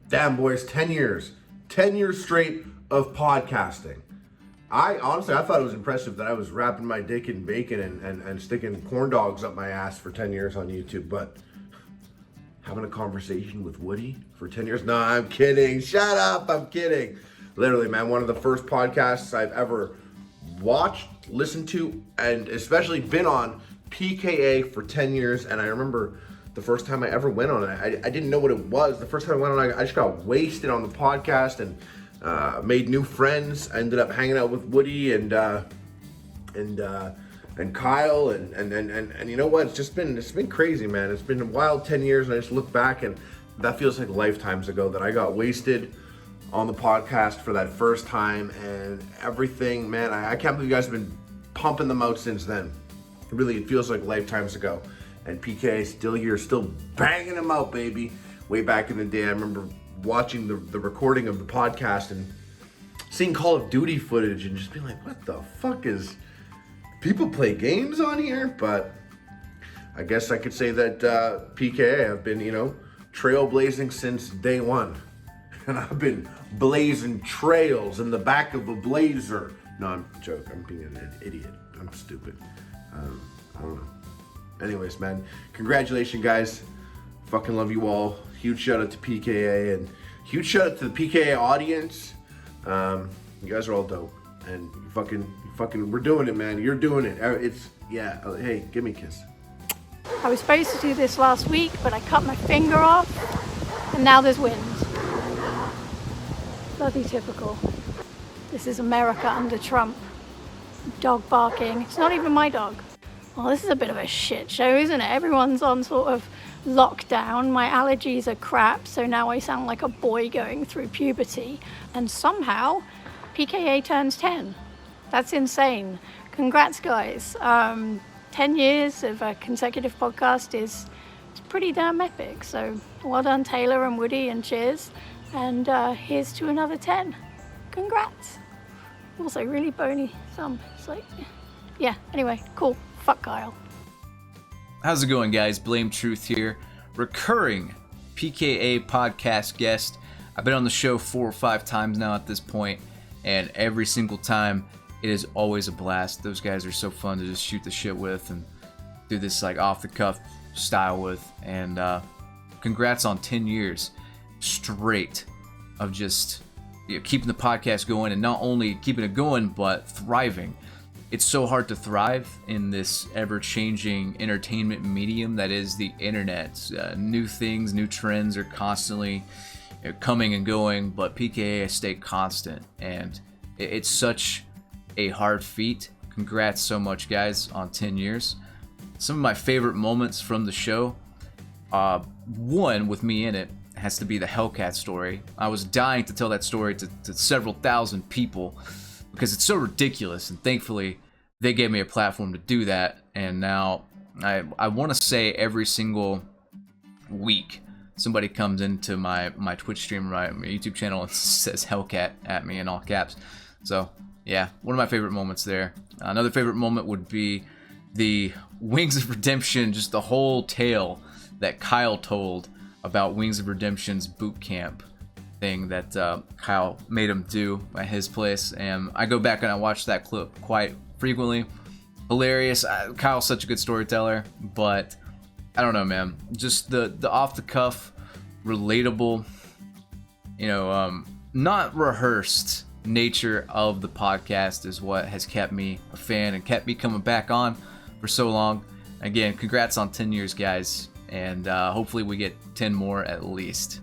Damn, boys, 10 years. 10 years straight of podcasting. I thought it was impressive that I was wrapping my dick in bacon and sticking corn dogs up my ass for 10 years on YouTube, but having a conversation with Woody for 10 years? No, I'm kidding. Shut up, I'm kidding. Literally, man, one of the first podcasts I've ever watched, listened to, and especially been on, PKA for 10 years, and I remember the first time I ever went on it, I didn't know what it was. The first time I went on it, I just got wasted on the podcast and made new friends. I ended up hanging out with Woody and Kyle and you know what? It's been crazy, man. It's been a wild 10 years, and I just look back and that feels like lifetimes ago that I got wasted on the podcast for that first time, and everything, man. I can't believe you guys have been pumping them out since then. Really, it feels like lifetimes ago. And PK is still here, still banging them out, baby. Way back in the day, I remember watching the recording of the podcast and seeing Call of Duty footage and just being like, what the fuck is... People play games on here? But I guess I could say that PKA have been, trailblazing since day one. And I've been blazing trails in the back of a blazer. No, I'm joking. I'm being an idiot. I'm stupid. I don't know. Anyways, man, congratulations, guys. Fucking love you all. Huge shout out to PKA and huge shout out to the PKA audience. You guys are all dope, and you fucking, we're doing it, man. You're doing it. Hey, give me a kiss. I was supposed to do this last week, but I cut my finger off, and now there's wind. Bloody typical. This is America under Trump. Dog barking. It's not even my dog. Well, this is a bit of a shit show, isn't it? Everyone's on sort of lockdown. My allergies are crap, so now I sound like a boy going through puberty. And somehow, PKA turns 10. That's insane. Congrats, guys. 10 years of a consecutive podcast it's pretty damn epic. So well done, Taylor and Woody, and cheers. And here's to another 10. Congrats. Also, really bony thumb. It's like, yeah, anyway, cool. Fuck Kyle. How's it going, guys? BlameTruth here. Recurring PKA podcast guest. I've been on the show 4 or 5 times now at this point, and every single time it is always a blast. Those guys are so fun to just shoot the shit with and do this like off the cuff style with. And congrats on 10 years straight of just keeping the podcast going, and not only keeping it going but thriving. It's so hard to thrive in this ever-changing entertainment medium that is the internet. New things, new trends are constantly coming and going, but PKA stay constant, and it's such a hard feat. Congrats so much, guys, on 10 years. Some of my favorite moments from the show, one with me in it, has to be the Hellcat story. I was dying to tell that story to several thousand people because it's so ridiculous, and thankfully they gave me a platform to do that. And now I want to say every single week somebody comes into my Twitch stream, my YouTube channel, and says Hellcat at me in all caps. So yeah, one of my favorite moments there. Another favorite moment would be the Wings of Redemption, just the whole tale that Kyle told about Wings of Redemption's boot camp thing that Kyle made him do at his place. And I go back and I watch that clip quite frequently. Hilarious. Kyle's such a good storyteller, but I don't know, man. Just the off the cuff, relatable, not rehearsed nature of the podcast is what has kept me a fan and kept me coming back on for so long. Again, congrats on 10 years, guys, and hopefully we get 10 more at least.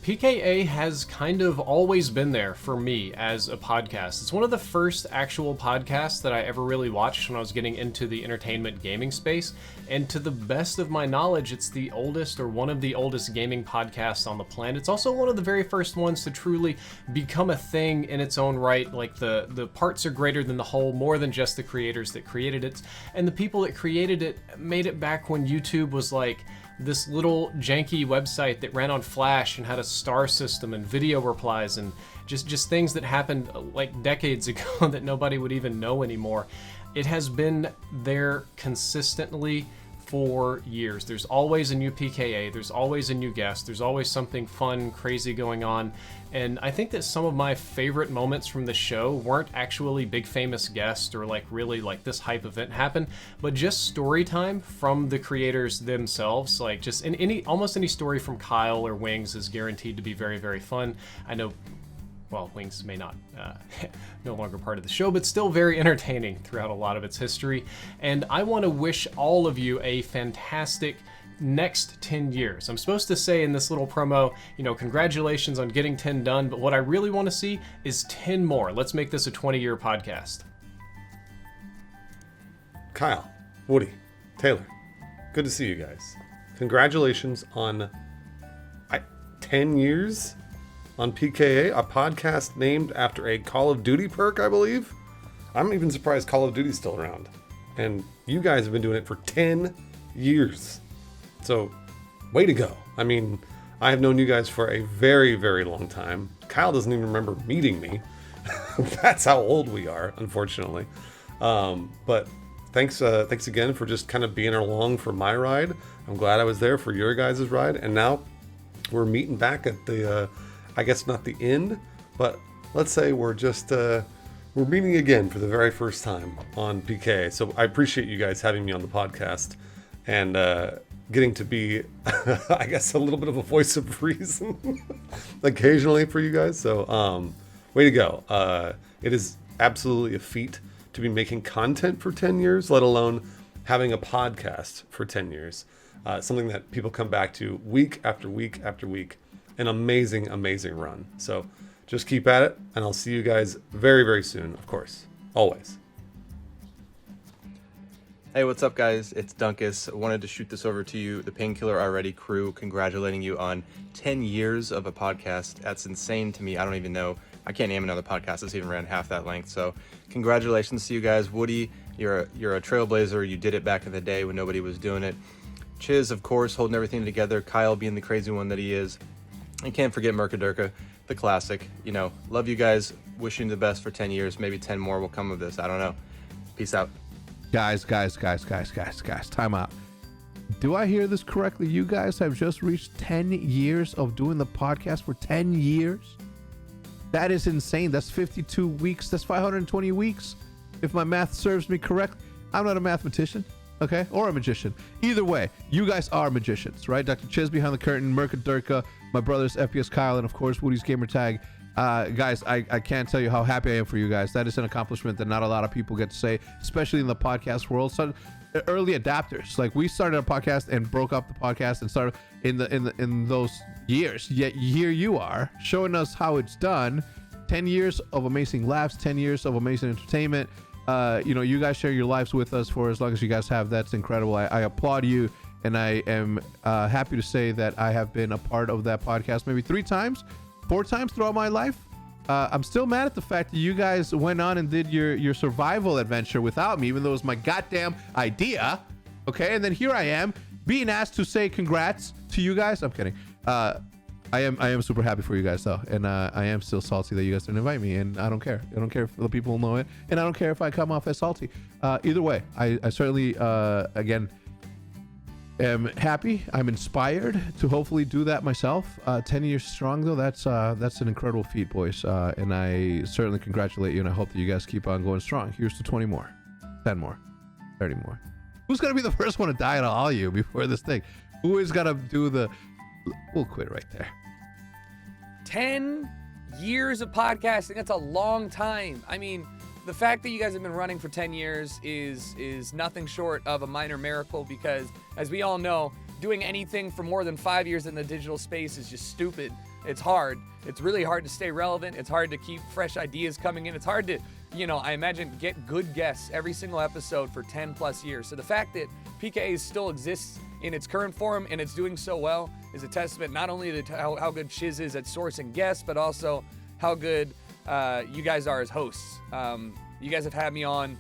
PKA has kind of always been there for me as a podcast. It's one of the first actual podcasts that I ever really watched when I was getting into the entertainment gaming space, and to the best of my knowledge, it's the oldest or one of the oldest gaming podcasts on the planet. It's also one of the very first ones to truly become a thing in its own right. Like the parts are greater than the whole, more than just the creators that created it. And the people that created it made it back when YouTube was like this little janky website that ran on Flash and had a star system and video replies and just things that happened like decades ago that nobody would even know anymore. It has been there consistently for years. There's always a new PKA, there's always a new guest, there's always something fun, crazy going on. And I think that some of my favorite moments from the show weren't actually big famous guests or like really like this hype event happened, but just story time from the creators themselves. Like just in almost any story from Kyle or Wings is guaranteed to be very, very fun. I know, well, Wings may not, no longer part of the show, but still very entertaining throughout a lot of its history. And I want to wish all of you a fantastic next 10 years. I'm supposed to say in this little promo, congratulations on getting 10 done, but what I really want to see is 10 more. Let's make this a 20-year podcast. Kyle, Woody, Taylor, good to see you guys. Congratulations on 10 years on PKA, a podcast named after a Call of Duty perk, I believe. I'm even surprised Call of Duty's still around. And you guys have been doing it for 10 years. So, way to go. I mean, I have known you guys for a very, very long time. Kyle doesn't even remember meeting me. That's how old we are, unfortunately. But thanks again for just kind of being along for my ride. I'm glad I was there for your guys' ride. And now we're meeting back at the... I guess not the end, but let's say we're just, we're meeting again for the very first time on PK. So I appreciate you guys having me on the podcast and getting to be, I guess, a little bit of a voice of reason occasionally for you guys. So way to go. It is absolutely a feat to be making content for 10 years, let alone having a podcast for 10 years. Something that people come back to week after week after week. An amazing, amazing run. So just keep at it, and I'll see you guys very, very soon, of course. Always. Hey, what's up, guys? It's Dunkus. I wanted to shoot this over to you, the Painkiller Already crew, congratulating you on 10 years of a podcast. That's insane to me. I don't even know. I can't name another podcast that's even ran half that length. So congratulations to you guys. Woody, you're a trailblazer. You did it back in the day when nobody was doing it. Chiz, of course, holding everything together. Kyle being the crazy one that he is. And can't forget Mercadurka, the classic. Love you guys. Wishing you the best for 10 years. Maybe 10 more will come of this. I don't know. Peace out. Guys, time out. Do I hear this correctly? You guys have just reached 10 years of doing the podcast for 10 years? That is insane. That's 52 weeks. That's 520 weeks. If my math serves me correct. I'm not a mathematician, okay? Or a magician. Either way, you guys are magicians, right? Dr. Chiz behind the curtain, Mercadurka, my brothers FPS Kyle, and of course WoodysGamertag. Guys, I can't tell you how happy I am for you guys. That is an accomplishment that not a lot of people get to say, especially in the podcast world. So early adapters, like we started a podcast and broke up the podcast and started in those years. Yet here you are showing us how it's done. 10 years of amazing laughs, 10 years of amazing entertainment. You guys share your lives with us for as long as you guys have. That's incredible. I applaud you. And I am happy to say that I have been a part of that podcast maybe 4 times throughout my life. I'm still mad at the fact that you guys went on and did your survival adventure without me, even though it was my goddamn idea. Okay, and then here I am being asked to say congrats to you guys. I'm kidding. I am super happy for you guys though, and I am still salty that you guys didn't invite me, and I don't care. I don't care if the people know it, and I don't care if I come off as salty. Either way, I certainly again am happy. I'm inspired to hopefully do that myself. 10 years strong though, that's an incredible feat, boys, and I certainly congratulate you, and I hope that you guys keep on going strong. Here's to 20 more, 10 more, 30 more. Who's gonna be the first one to die out of all you before this thing? Who is gonna do the... We'll quit right there. 10 years of podcasting, that's a long time. I mean, the fact that you guys have been running for 10 years is nothing short of a minor miracle, because as we all know, doing anything for more than 5 years in the digital space is just stupid. It's hard. It's really hard to stay relevant. It's hard to keep fresh ideas coming in. It's hard to, I imagine, get good guests every single episode for 10 plus years. So the fact that PKA still exists in its current form and it's doing so well is a testament not only to how good Chiz is at sourcing guests, but also how good you guys are as hosts. You guys have had me on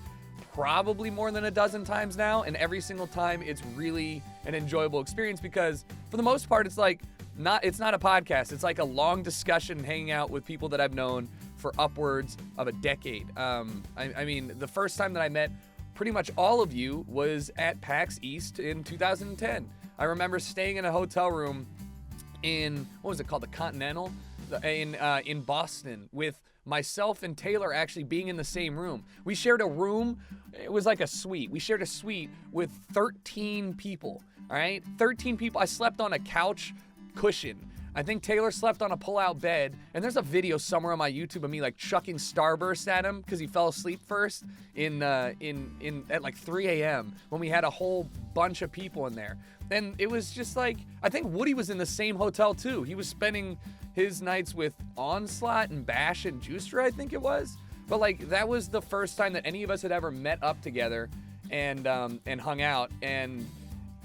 probably more than a dozen times now, and every single time it's really an enjoyable experience, because for the most part it's not a podcast. It's like a long discussion hanging out with people that I've known for upwards of a decade. I mean, the first time that I met pretty much all of you was at PAX East in 2010. I remember staying in a hotel room in, what was it called, the Continental, in Boston, with myself and Taylor actually being in the same room. We shared a room. It was like a suite. We shared a suite with 13 people, all right? 13 people. I slept on a couch cushion. I think Taylor slept on a pull-out bed, and there's a video somewhere on my YouTube of me like chucking Starburst at him because he fell asleep first at like 3 a.m. when we had a whole bunch of people in there. And it was just like, I think Woody was in the same hotel too. He was spending his nights with Onslaught and Bash and Juicer, I think it was. But like, that was the first time that any of us had ever met up together and hung out, and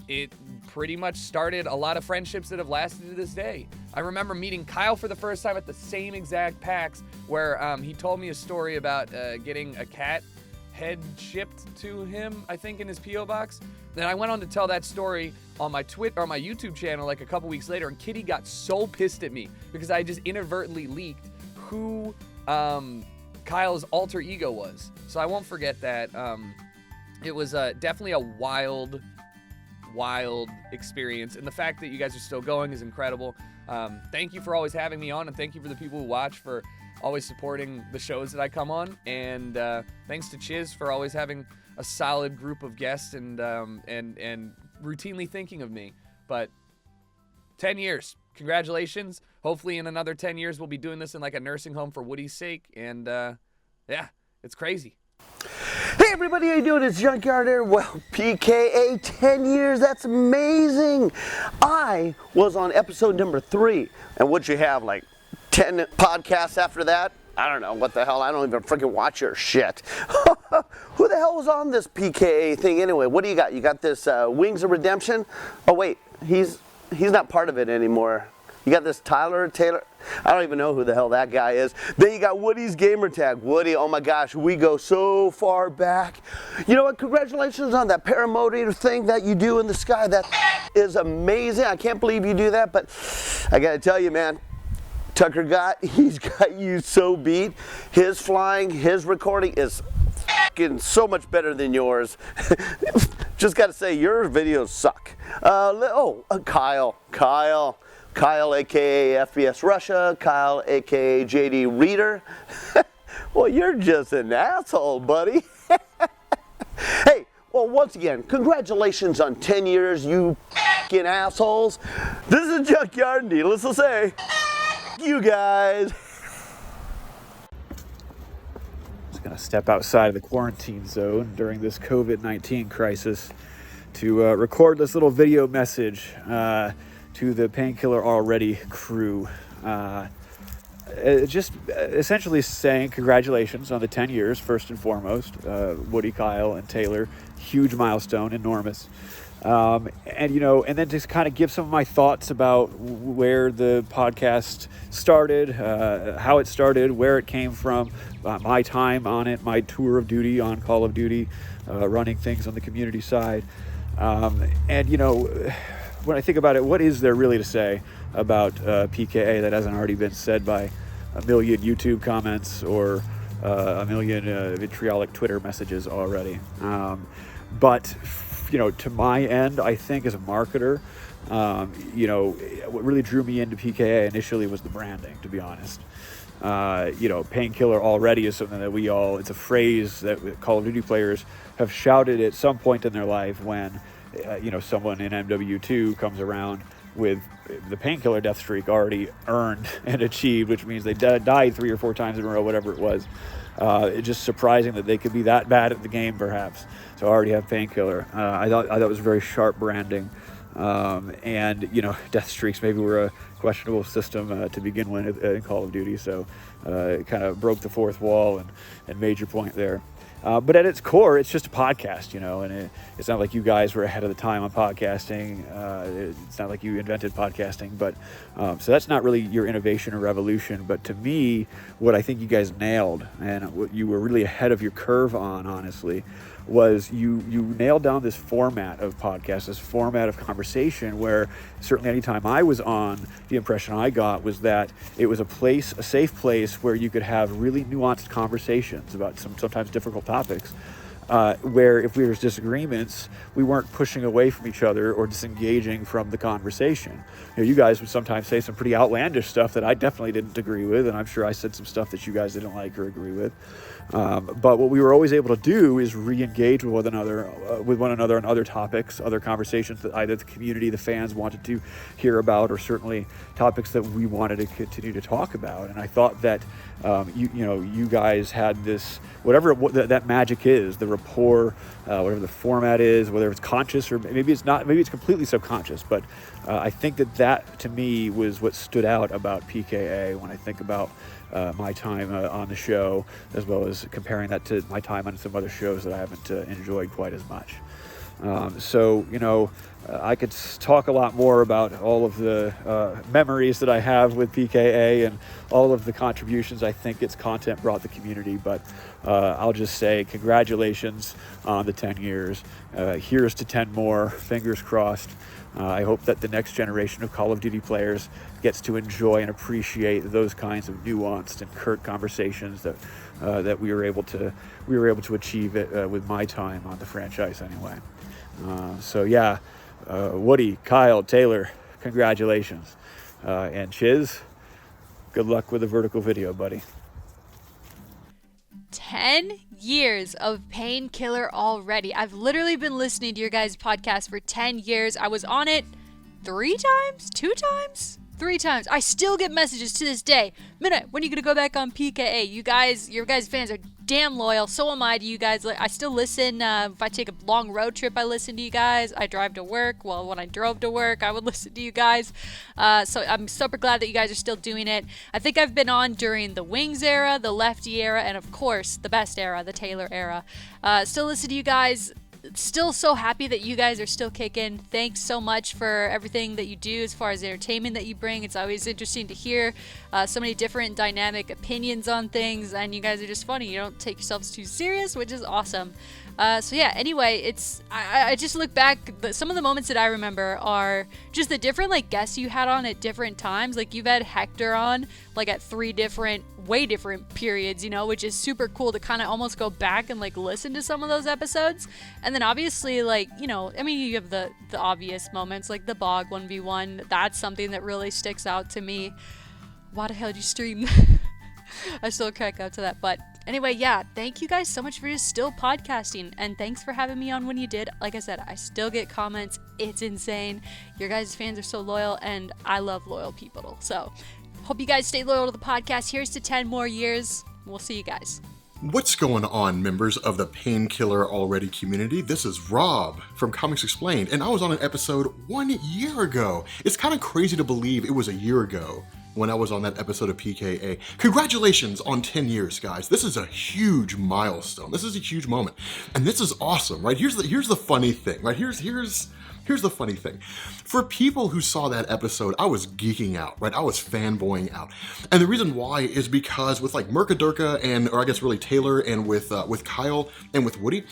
it pretty much started a lot of friendships that have lasted to this day. I remember meeting Kyle for the first time at the same exact PAX where he told me a story about getting a cat head shipped to him, I think, in his P.O. box. Then I went on to tell that story on my my YouTube channel like a couple weeks later, and Kitty got so pissed at me because I just inadvertently leaked who Kyle's alter ego was. So I won't forget that. It was definitely a wild experience, and the fact that you guys are still going is incredible. Thank you for always having me on, and thank you for the people who watch for always supporting the shows that I come on, and thanks to Chiz for always having a solid group of guests and routinely thinking of me. But 10 years, congratulations. Hopefully in another 10 years we'll be doing this in like a nursing home for Woody's sake, and yeah, it's crazy. Hey everybody, how you doing? It's Junkyard here. Well, PKA 10 years, that's amazing. I was on episode number 3, and what'd you have, like 10 podcasts after that? I don't know, what the hell, I don't even freaking watch your shit. Who the hell was on this PKA thing anyway? What do you got? You got this Wings of Redemption? Oh wait, he's not part of it anymore. You got this Taylor, I don't even know who the hell that guy is. Then you got WoodysGamertag. Woody, oh my gosh, we go so far back. You know what, congratulations on that paramotor thing that you do in the sky. That is amazing. I can't believe you do that, but I gotta tell you, man, Tucker he's got you so beat. His flying, his recording is fucking so much better than yours. Just gotta say, your videos suck. Kyle, aka FBS Russia, Kyle, aka JD Reader. Well, you're just an asshole, buddy. Hey, well, once again, congratulations on 10 years, you fucking assholes. This is Junkyard, needless to say. You guys. Just gonna step outside of the quarantine zone during this COVID-19 crisis to record this little video message to the Painkiller Already crew. Just essentially saying congratulations on the 10 years, first and foremost. Woody, Kyle, and Taylor, huge milestone, enormous. And then just kind of give some of my thoughts about where the podcast started, how it started, where it came from, my time on it, my tour of duty on Call of Duty, running things on the community side. When I think about it, what is there really to say about PKA that hasn't already been said by a million YouTube comments or a million vitriolic Twitter messages already? But to my end, I think as a marketer, what really drew me into PKA initially was the branding, to be honest. Painkiller Already is something that it's a phrase that Call of Duty players have shouted at some point in their life when someone in MW2 comes around with the Painkiller death streak already earned and achieved, which means they died 3 or 4 times in a row, whatever it was. It's just surprising that they could be that bad at the game, perhaps. So I already have Painkiller. I thought it was very sharp branding. Death streaks maybe were a questionable system to begin with in Call of Duty, so it kind of broke the fourth wall and made your point there. But at its core, it's just a podcast, and it's not like you guys were ahead of the time on podcasting. It's not like you invented podcasting, but so that's not really your innovation or revolution. But to me, what I think you guys nailed and what you were really ahead of your curve on, honestly, was you nailed down this format of podcast, this format of conversation where certainly anytime I was on, the impression I got was that it was a safe place where you could have really nuanced conversations about sometimes difficult topics. where if there was disagreements, we weren't pushing away from each other or disengaging from the conversation. You guys would sometimes say some pretty outlandish stuff that I definitely didn't agree with, and I'm sure I said some stuff that you guys didn't like or agree with. But what we were always able to do is re-engage with one another on other topics, other conversations that either the community, the fans wanted to hear about, or certainly topics that we wanted to continue to talk about. And I thought that you guys had this, whatever that magic is, the rapport, whatever the format is, whether it's conscious or maybe it's not, maybe it's completely subconscious, but I think that to me was what stood out about PKA when I think about my time on the show, as well as comparing that to my time on some other shows that I haven't enjoyed quite as much. I could talk a lot more about all of the memories that I have with PKA and all of the contributions I think its content brought the community, but I'll just say congratulations on the 10 years. Here's to 10 more, fingers crossed. I hope that the next generation of Call of Duty players gets to enjoy and appreciate those kinds of nuanced and curt conversations that we were able to achieve with my time on the franchise anyway. Woody, Kyle, Taylor, congratulations. And Chiz, good luck with the vertical video, buddy. 10 years of Painkiller already. I've literally been listening to your guys' podcast for 10 years. I was on it 3 times? 2 times? 3 times. I still get messages to this day. MiDNiTe, when are you gonna go back on PKA? Your guys' fans are damn loyal. So am I to you guys. I still listen. If I take a long road trip, I listen to you guys. I drive to work. Well, when I drove to work, I would listen to you guys. So I'm super glad that you guys are still doing it. I think I've been on during the Wings era, the Lefty era, and of course, the best era, the Taylor era. Still listen to you guys. Still so happy that you guys are still kicking. Thanks so much for everything that you do as far as entertainment that you bring. It's always interesting to hear so many different dynamic opinions on things, and you guys are just funny. You don't take yourselves too serious, which is awesome. Anyway, I just look back, some of the moments that I remember are just the different guests you had on at different times. You've had Hector on at 3 different, way different periods, which is super cool to kind of almost go back and listen to some of those episodes. And then obviously you have the obvious moments the Bog 1v1. That's something that really sticks out to me. Why the hell did you stream? I still crack up to that, but anyway, yeah, thank you guys so much for just still podcasting, and thanks for having me on when you did. Like I said, I still get comments. It's insane. Your guys' fans are so loyal, and I love loyal people. So hope you guys stay loyal to the podcast. Here's to 10 more years. We'll see you guys. What's going on, members of the Painkiller Already community? This is Rob from ComicsExplained, and I was on an episode 1 year ago. It's kind of crazy to believe it was a year ago when I was on that episode of PKA. Congratulations on 10 years, guys. This is a huge milestone. This is a huge moment. And this is awesome, right? Here's the funny thing, right? Here's the funny thing. For people who saw that episode, I was geeking out, right? I was fanboying out. And the reason why is because with Mercadurka or I guess really Taylor, and with Kyle and with Woody,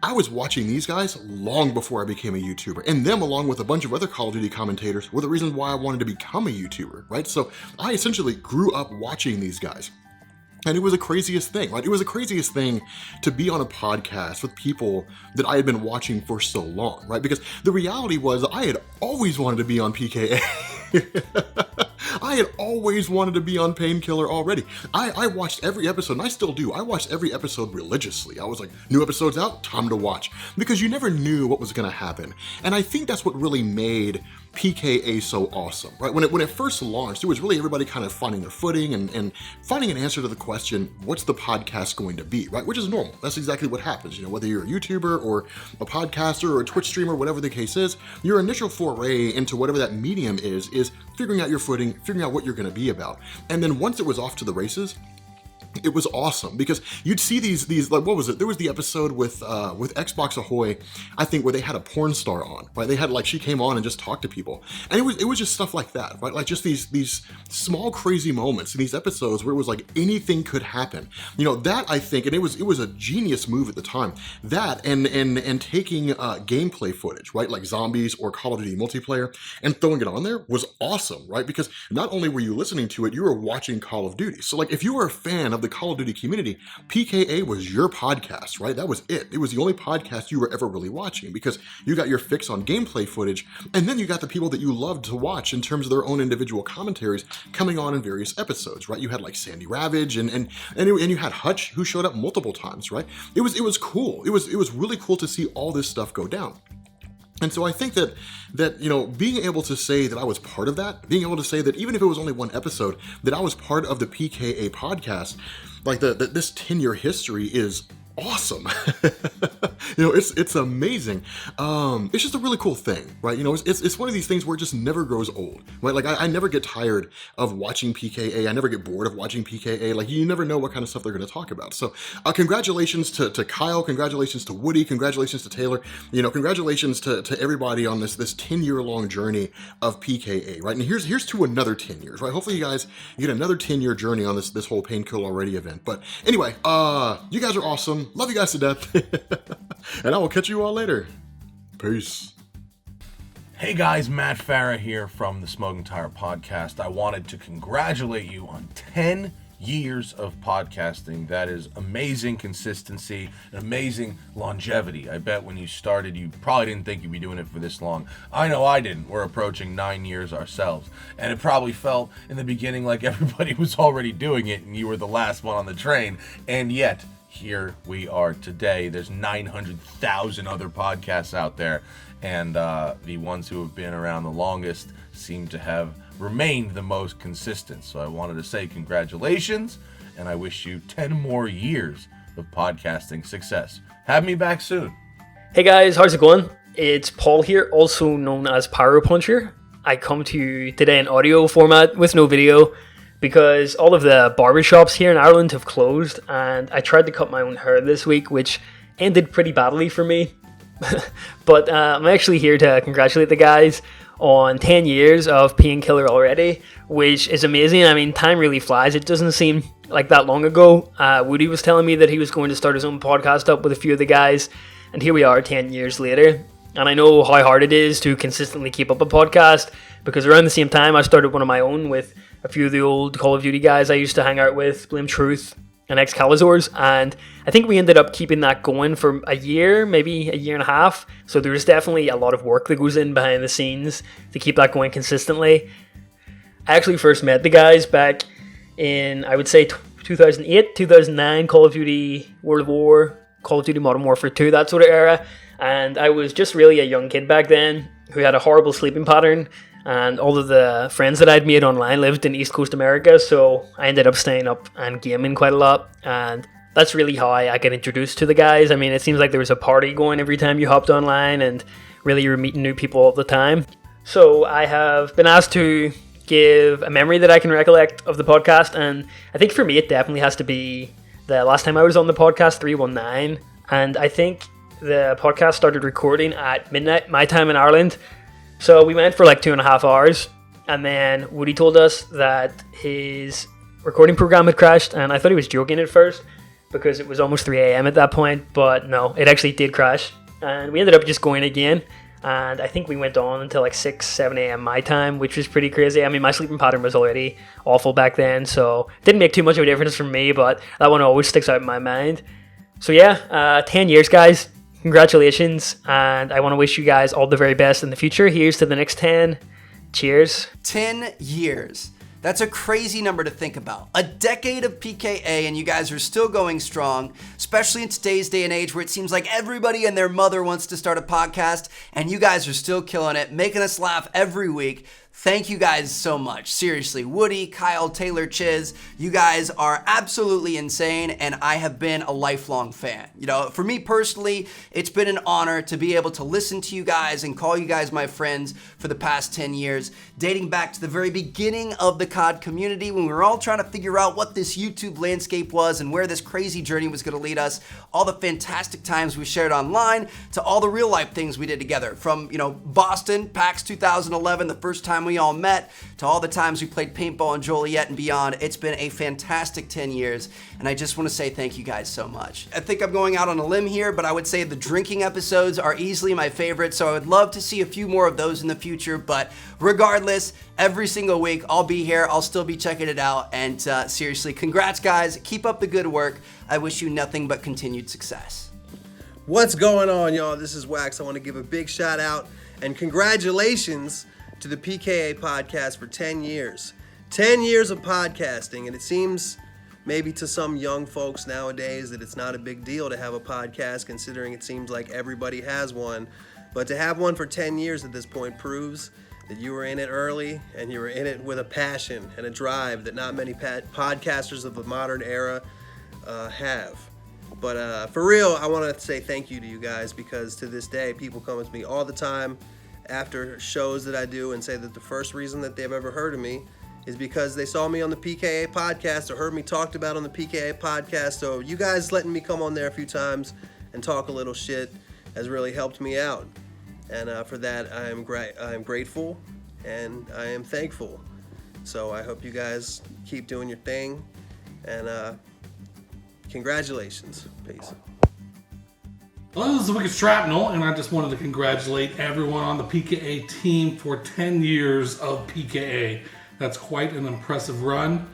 I was watching these guys long before I became a YouTuber, and them along with a bunch of other Call of Duty commentators were the reason why I wanted to become a YouTuber, right? So I essentially grew up watching these guys. And it was the craziest thing, right? It was the craziest thing to be on a podcast with people that I had been watching for so long, right? Because the reality was I had always wanted to be on PKA. I had always wanted to be on Painkiller already. I watched every episode, and I still do. I watched every episode religiously. I was like, new episode's out, time to watch. Because you never knew what was gonna happen. And I think that's what really made PKA so awesome, right? When it first launched, it was really everybody kind of finding their footing and finding an answer to the question, what's the podcast going to be, right? Which is normal. That's exactly what happens. Whether you're a YouTuber or a podcaster or a Twitch streamer, whatever the case is, your initial foray into whatever that medium is figuring out your footing, figuring out what you're going to be about. And then once it was off to the races, it was awesome because you'd see these what was it? There was the episode with Xbox Ahoy, I think, where they had a porn star on, right? They had she came on and just talked to people, and it was just stuff like that, right? Just these small crazy moments in these episodes where it was anything could happen. That I think, and it was a genius move at the time. That and taking gameplay footage, right? Like zombies or Call of Duty multiplayer, and throwing it on there was awesome, right? Because not only were you listening to it, you were watching Call of Duty. So if you were a fan of of the Call of Duty community, PKA was your podcast, right? That was it. It was the only podcast you were ever really watching because you got your fix on gameplay footage, and then you got the people that you loved to watch in terms of their own individual commentaries coming on in various episodes, right? You had like Sandy Ravage and you had Hutch, who showed up multiple times, right? It was cool. It was really cool to see all this stuff go down. And so I think that being able to say that I was part of that, being able to say that even if it was only one episode, that I was part of the PKA podcast, like this 10-year history is awesome. It's amazing. It's just a really cool thing, right? It's one of these things where it just never grows old, right? Like I never get tired of watching PKA. I never get bored of watching PKA. Like you never know what kind of stuff they're going to talk about. So congratulations to Kyle, congratulations to Woody, congratulations to Taylor, congratulations to everybody on this 10-year long journey of PKA, right? And here's to another 10 years, right? Hopefully you guys get another 10-year journey on this whole Painkiller Already event. But anyway, you guys are awesome. Love you guys to death. And I will catch you all later. Peace. Hey guys, Matt Farah here from the Smoking Tire Podcast. I wanted to congratulate you on 10 years of podcasting. That is amazing consistency and amazing longevity. I bet when you started, you probably didn't think you'd be doing it for this long. I know I didn't. We're approaching 9 years ourselves. And it probably felt in the beginning like everybody was already doing it and you were the last one on the train. And yet, here we are today. There's 900,000 other podcasts out there, and the ones who have been around the longest seem to have remained the most consistent. So I wanted to say congratulations, and I wish you 10 more years of podcasting success. Have me back soon. Hey guys, how's it going? It's Paul here, also known as PyroPuncher. I come to you today in audio format with no video, because all of the barbershops here in Ireland have closed, and I tried to cut my own hair this week, which ended pretty badly for me. But I'm actually here to congratulate the guys on 10 years of Painkiller Already, which is amazing. I mean, time really flies. It doesn't seem like that long ago. Woody was telling me that he was going to start his own podcast up with a few of the guys, and here we are 10 years later. And I know how hard it is to consistently keep up a podcast, because around the same time I started one of my own with a few of the old Call of Duty guys I used to hang out with, BlameTruth and xJawz, and I think we ended up keeping that going for a year, maybe a year and a half. So there's definitely a lot of work that goes in behind the scenes to keep that going consistently. I actually first met the guys back in, I would say, 2008, 2009, Call of Duty World of War, Call of Duty Modern Warfare 2, that sort of era. And I was just really a young kid back then who had a horrible sleeping pattern, and all of the friends that I'd made online lived in East Coast America, so I ended up staying up and gaming quite a lot, and that's really how I got introduced to the guys. I mean, it seems like there was a party going every time you hopped online, and really you were meeting new people all the time. So I have been asked to give a memory that I can recollect of the podcast, and I think for me it definitely has to be the last time I was on the podcast, 319, and I think the podcast started recording at midnight, my time in Ireland. So we went for like 2.5 hours, and then Woody told us that his recording program had crashed, and I thought he was joking at first because it was almost 3 a.m. at that point, but no, it actually did crash, and we ended up just going again, and I think we went on until like 6, 7 a.m. my time, which was pretty crazy. I mean, my sleeping pattern was already awful back then, so it didn't make too much of a difference for me, but that one always sticks out in my mind. So yeah, 10 years, guys. Congratulations, and I want to wish you guys all the very best in the future. Here's to the next 10. Cheers. 10 years. That's a crazy number to think about. A decade of PKA and you guys are still going strong, especially in today's day and age where it seems like everybody and their mother wants to start a podcast, and you guys are still killing it, making us laugh every week. Thank you guys so much. Seriously, Woody, Kyle, Taylor, Chiz, you guys are absolutely insane, and I have been a lifelong fan. You know, for me personally, it's been an honor to be able to listen to you guys and call you guys my friends for the past 10 years, dating back to the very beginning of the COD community when we were all trying to figure out what this YouTube landscape was and where this crazy journey was going to lead us, all the fantastic times we shared online to all the real life things we did together, from, you know, Boston, PAX 2011, the first time we all met, to all the times we played paintball and Joliet and beyond. It's been a fantastic 10 years, and I just want to say thank you guys so much. I think I'm going out on a limb here, but I would say the drinking episodes are easily my favorite, so I would love to see a few more of those in the future. But regardless, every single week I'll be here, I'll still be checking it out, and seriously, congrats guys, keep up the good work. I wish you nothing but continued success. What's going on, y'all? This is Wax. I want to give a big shout out and congratulations to the PKA podcast for 10 years. 10 years of podcasting, and it seems maybe to some young folks nowadays that it's not a big deal to have a podcast, considering it seems like everybody has one. But to have one for 10 years at this point proves that you were in it early and you were in it with a passion and a drive that not many podcasters of the modern era have. But for real, I want to say thank you to you guys, because to this day, people come up to me all the time after shows that I do and say that the first reason that they've ever heard of me is because they saw me on the PKA podcast or heard me talked about on the PKA podcast. So you guys letting me come on there a few times and talk a little shit has really helped me out. And for that, I am grateful and I am thankful. So I hope you guys keep doing your thing, and congratulations. Peace. Well, this is WickedShrapnel, and I just wanted to congratulate everyone on the PKA team for 10 years of PKA. That's quite an impressive run.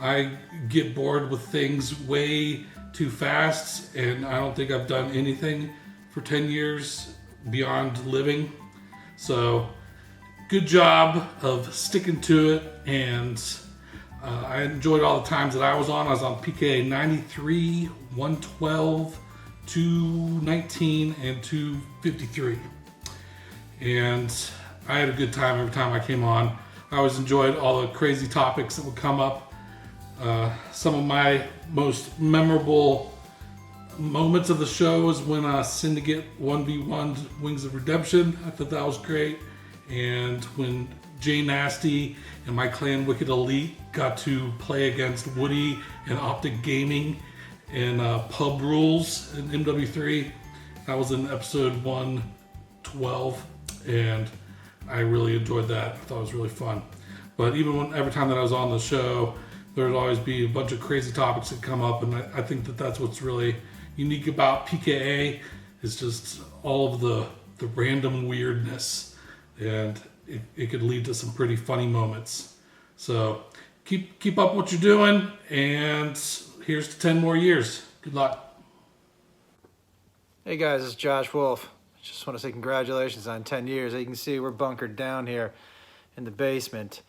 I get bored with things way too fast, and I don't think I've done anything for 10 years beyond living. So, good job of sticking to it, and I enjoyed all the times that I was on. I was on PKA 93, 112, 219, and 253. And I had a good time every time I came on. I always enjoyed all the crazy topics that would come up. Some of my most memorable moments of the show was when Syndicate 1v1'd Wings of Redemption. I thought that was great. And when Jay Nasty and my clan Wicked Elite got to play against Woody and OpTic Gaming in Pub Rules in MW3. That was in episode 112, and I really enjoyed that. I thought it was really fun. But even every time that I was on the show, there would always be a bunch of crazy topics that come up, and I think that that's what's really unique about PKA, is just all of the random weirdness, and it could lead to some pretty funny moments. So keep up what you're doing, and here's to 10 more years. Good luck. Hey guys, it's Josh Wolf. Just want to say congratulations on 10 years. As you can see, we're bunkered down here in the basement.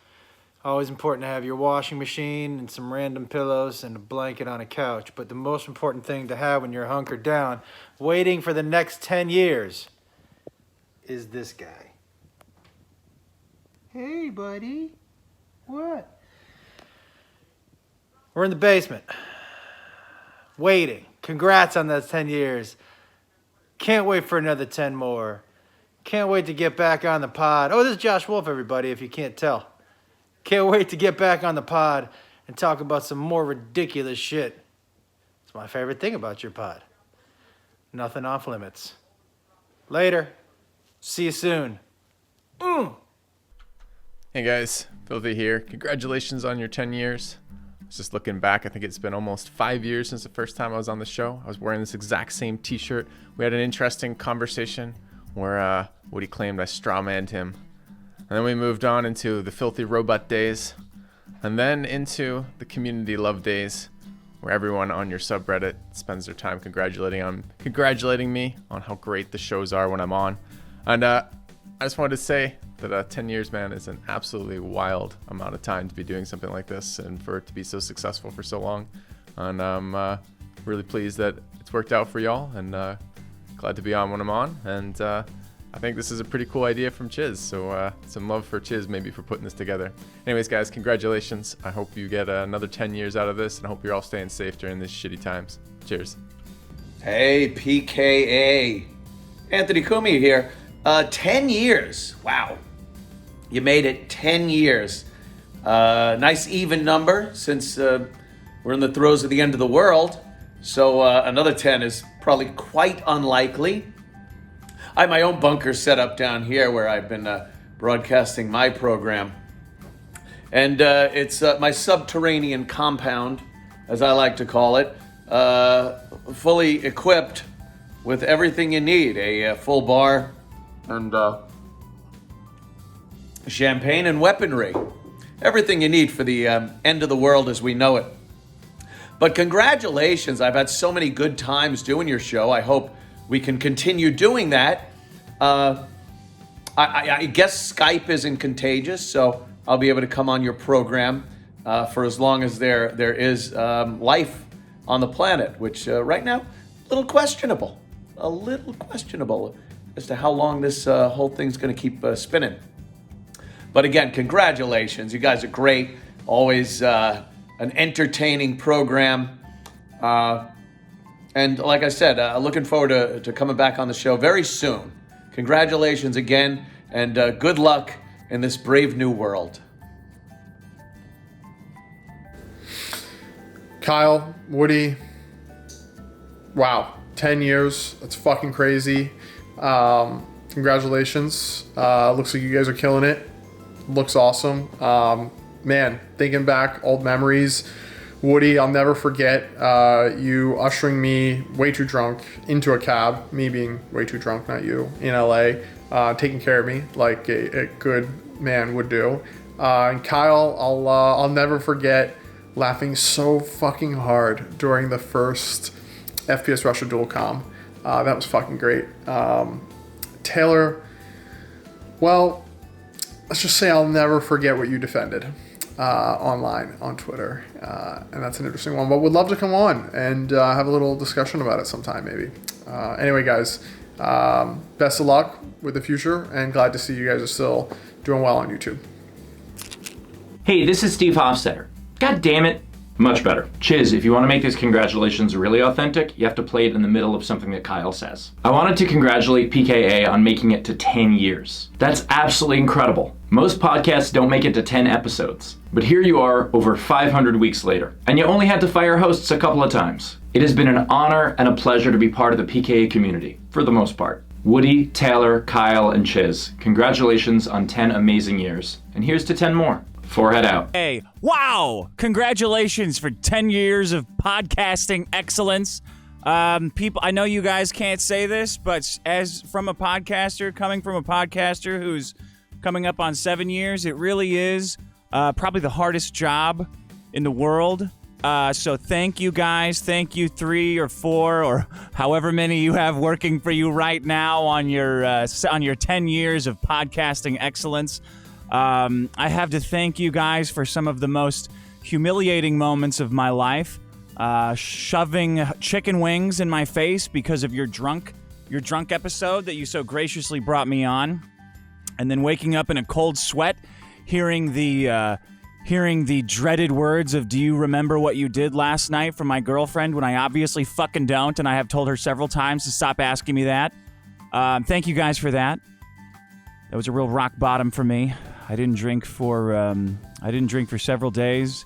Always important to have your washing machine and some random pillows and a blanket on a couch. But the most important thing to have when you're hunkered down, waiting for the next 10 years, is this guy. Hey, buddy. What? We're in the basement. Waiting. Congrats on those 10 years. Can't wait for another 10 more. Can't wait to get back on the pod. Oh, this is Josh Wolf, everybody, if you can't tell. Can't wait to get back on the pod and talk about some more ridiculous shit. It's my favorite thing about your pod. Nothing off limits. Later. See you soon. Hey guys, Filthy here. Congratulations on your 10 years. I was just looking back, I think it's been almost 5 years since the first time I was on the show. I was wearing this exact same t-shirt. We had an interesting conversation where Woody claimed I strawmanned him. And then we moved on into the FilthyRobot days, and then into the community love days, where everyone on your subreddit spends their time congratulating me on how great the shows are when I'm on. And I just wanted to say that 10 years, man, is an absolutely wild amount of time to be doing something like this, and for it to be so successful for so long. And I'm really pleased that it's worked out for y'all, and glad to be on when I'm on. And I think this is a pretty cool idea from Chiz, so some love for Chiz maybe for putting this together. Anyways, guys, congratulations. I hope you get another 10 years out of this, and I hope you're all staying safe during these shitty times. Cheers. Hey, PKA. Anthony Cumia here. 10 years. Wow. You made it 10 years. Nice even number since we're in the throes of the end of the world. So another 10 is probably quite unlikely. I have my own bunker set up down here where I've been broadcasting my program. And it's my subterranean compound, as I like to call it, fully equipped with everything you need. A full bar and champagne and weaponry. Everything you need for the end of the world as we know it. But congratulations, I've had so many good times doing your show. I hope we can continue doing that. I guess Skype isn't contagious, so I'll be able to come on your program for as long as there is life on the planet, which right now, a little questionable as to how long this whole thing's going to keep spinning. But again, congratulations. You guys are great. Always an entertaining program. And like I said, looking forward to coming back on the show very soon. Congratulations again, and good luck in this brave new world. Kyle, Woody, wow, 10 years. That's fucking crazy. Congratulations. Looks like you guys are killing it. Looks awesome. Man, thinking back, old memories. Woody, I'll never forget you ushering me way too drunk into a cab, me being way too drunk, not you, in LA, taking care of me like a good man would do. And Kyle, I'll never forget laughing so fucking hard during the first FPS Russia dual com. That was fucking great. Taylor, well, let's just say I'll never forget what you defended online on Twitter, and that's an interesting one, but would love to come on and have a little discussion about it sometime maybe. Anyway guys, best of luck with the future, and glad to see you guys are still doing well on YouTube. Hey, this is Steve Hofstetter. God damn it. Much better. Chiz, if you want to make these congratulations really authentic, you have to play it in the middle of something that Kyle says. I wanted to congratulate PKA on making it to 10 years. That's absolutely incredible. Most podcasts don't make it to 10 episodes. But here you are over 500 weeks later, and you only had to fire hosts a couple of times. It has been an honor and a pleasure to be part of the PKA community, for the most part. Woody, Taylor, Kyle, and Chiz, congratulations on 10 amazing years. And here's to 10 more. Forehead out. Hey, wow! Congratulations for 10 years of podcasting excellence. People, I know you guys can't say this, but coming from a podcaster who's coming up on 7 years, it really is probably the hardest job in the world. So thank you guys. Thank you 3 or 4 or however many you have working for you right now on your 10 years of podcasting excellence. I have to thank you guys for some of the most humiliating moments of my life. Shoving chicken wings in my face because of your drunk episode that you so graciously brought me on. And then waking up in a cold sweat, hearing the dreaded words of "Do you remember what you did last night?" from my girlfriend when I obviously fucking don't, and I have told her several times to stop asking me that. Thank you guys for that. That was a real rock bottom for me. I didn't drink for several days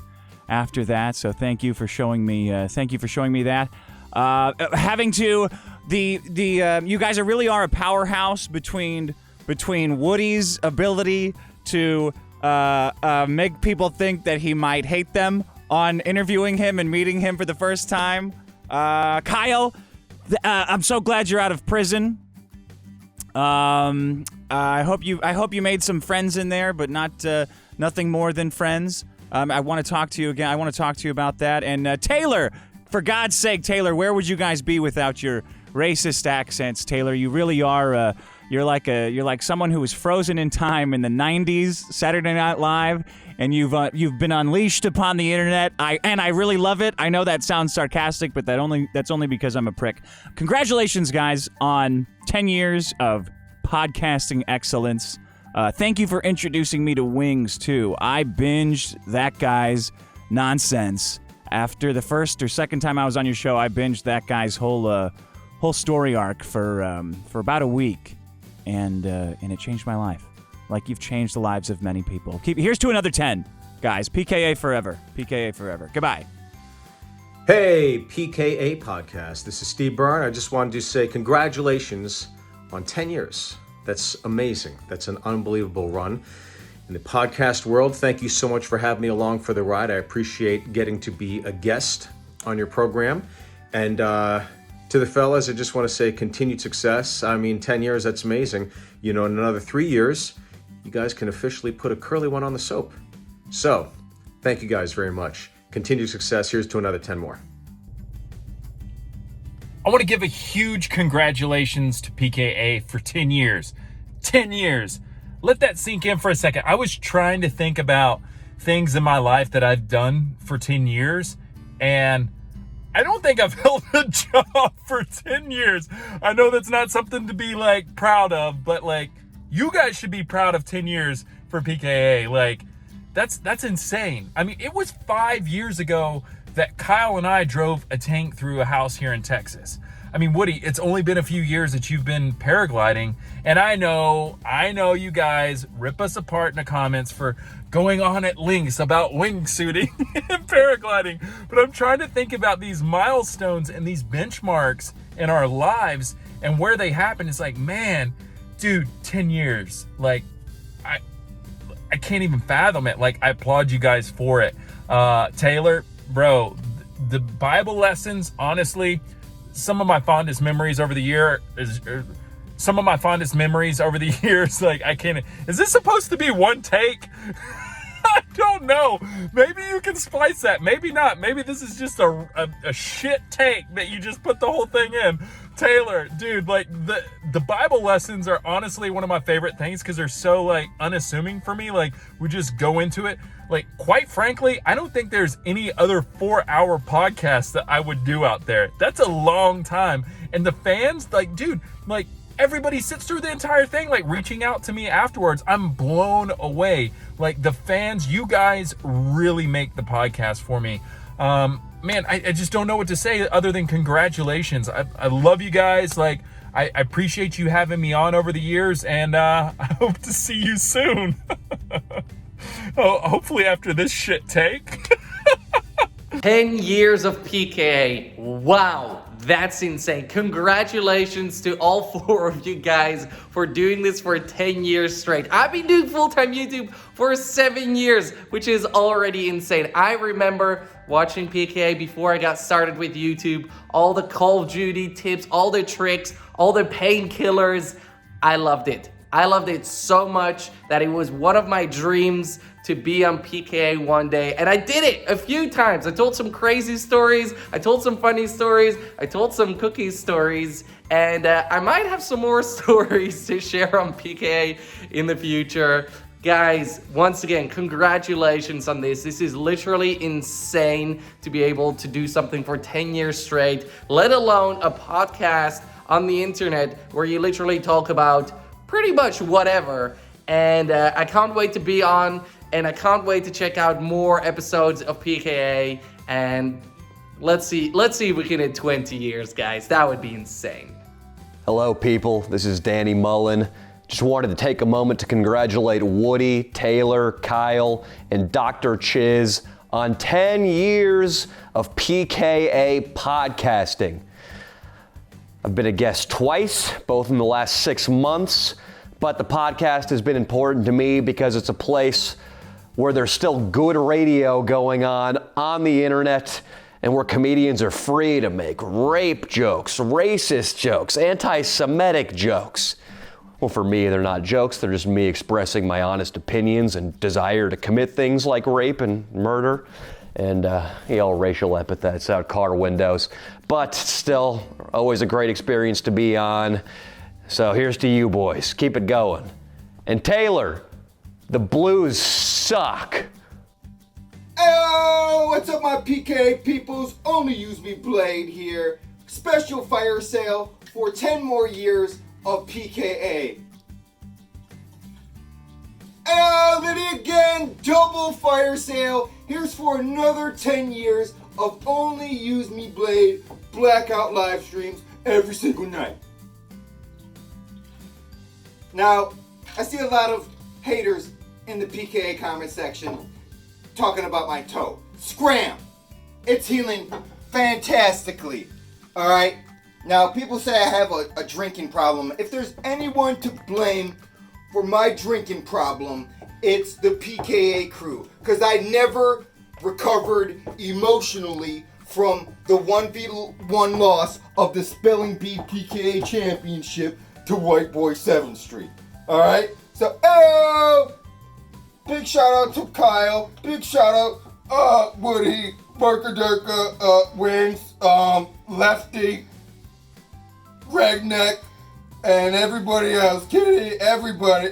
after that. So thank you for showing me. That. You guys really are a powerhouse between Woody's ability to make people think that he might hate them on interviewing him and meeting him for the first time. Kyle, I'm so glad you're out of prison. I hope you made some friends in there, but nothing more than friends. I want to talk to you again. I want to talk to you about that. And Taylor, for God's sake, Taylor, where would you guys be without your racist accents? Taylor, you really are. You're like someone who was frozen in time in the 90s, Saturday Night Live, and you've been unleashed upon the internet. I really love it. I know that sounds sarcastic, but that's only because I'm a prick. Congratulations, guys, on 10 years of podcasting excellence. Thank you for introducing me to Wings too. I binged that guy's nonsense. After the first or second time I was on your show, I binged that guy's whole story arc for about a week, and it changed my life. Like you've changed the lives of many people. Here's to another 10, guys. PKA forever. PKA forever. Goodbye. Hey, PKA podcast. This is Steve Byrne. I just wanted to say congratulations on 10 years That's amazing. That's an unbelievable run. In the podcast world, thank you so much for having me along for the ride. I appreciate getting to be a guest on your program. And to the fellas, I just want to say continued success. I mean, 10 years, that's amazing. You know, in another 3 years, you guys can officially put a curly one on the soap. So, thank you guys very much. Continued success. Here's to another 10 more. I want to give a huge congratulations to PKA for 10 years. 10 years. Let that sink in for a second. I was trying to think about things in my life that I've done for 10 years, and I don't think I've held a job for 10 years. I know that's not something to be like proud of, but like you guys should be proud of 10 years for PKA. Like that's insane. I mean, it was 5 years ago that Kyle and I drove a tank through a house here in Texas. I mean, Woody, it's only been a few years that you've been paragliding, and I know you guys rip us apart in the comments for going on at lengths about wingsuiting and paragliding, but I'm trying to think about these milestones and these benchmarks in our lives and where they happen. It's like, man, dude, 10 years. Like, I can't even fathom it. Like, I applaud you guys for it. Taylor, bro, the Bible lessons, honestly, some of my fondest memories over the years, like, I can't, is this supposed to be one take? I don't know. Maybe you can splice that. Maybe not. Maybe this is just a shit take that you just put the whole thing in. Taylor, dude, like the Bible lessons are honestly one of my favorite things because they're so like unassuming for me. Like we just go into it. Like quite frankly, I don't think there's any other 4-hour podcast that I would do out there. That's a long time. And the fans, like, dude, like everybody sits through the entire thing, like reaching out to me afterwards. I'm blown away. Like the fans, you guys really make the podcast for me. Man, I just don't know what to say other than congratulations. I love you guys. Like, I appreciate you having me on over the years, and I hope to see you soon. Hopefully after this shit take. 10 years of PKA. Wow, that's insane. Congratulations to all 4 of you guys for doing this for 10 years straight. I've been doing full-time YouTube for 7 years, which is already insane. I remember watching PKA before I got started with YouTube, all the Call of Duty tips, all the tricks, all the painkillers. I loved it. I loved it so much that it was one of my dreams to be on PKA one day, and I did it a few times. I told some crazy stories, I told some funny stories, I told some cookie stories, and I might have some more stories to share on PKA in the future. Guys, once again, congratulations on this. This is literally insane to be able to do something for 10 years straight, let alone a podcast on the internet where you literally talk about pretty much whatever. And I can't wait to be on, and I can't wait to check out more episodes of PKA. And let's see if we can hit 20 years, guys. That would be insane. Hello, people. This is Danny Mullen. Just wanted to take a moment to congratulate Woody, Taylor, Kyle, and Dr. Chiz on 10 years of PKA podcasting. I've been a guest twice, both in the last 6 months, but the podcast has been important to me because it's a place where there's still good radio going on the internet, and where comedians are free to make rape jokes, racist jokes, anti-Semitic jokes. Well, for me, they're not jokes, they're just me expressing my honest opinions and desire to commit things like rape and murder and yell racial epithets out car windows. But still, always a great experience to be on. So here's to you boys, keep it going. And Taylor, the Blues suck. Oh, what's up my PKA peoples? ONLYUSEmeBLADE here. Special fire sale for 10 more years of PKA. And then again, double fire sale. Here's for another 10 years of ONLYUSEmeBLADE blackout live streams every single night. Now, I see a lot of haters in the PKA comment section talking about my toe. Scram! It's healing fantastically. Alright? Now, people say I have a drinking problem. If there's anyone to blame for my drinking problem, it's the PKA crew. Because I never recovered emotionally from the 1v1 loss of the Spelling Bee PKA Championship to White Boy 7th Street. Alright? So, big shout out to Kyle. Big shout out, Woody, Barker Durka, Wings, Lefty, Redneck, and everybody else. Kitty, everybody.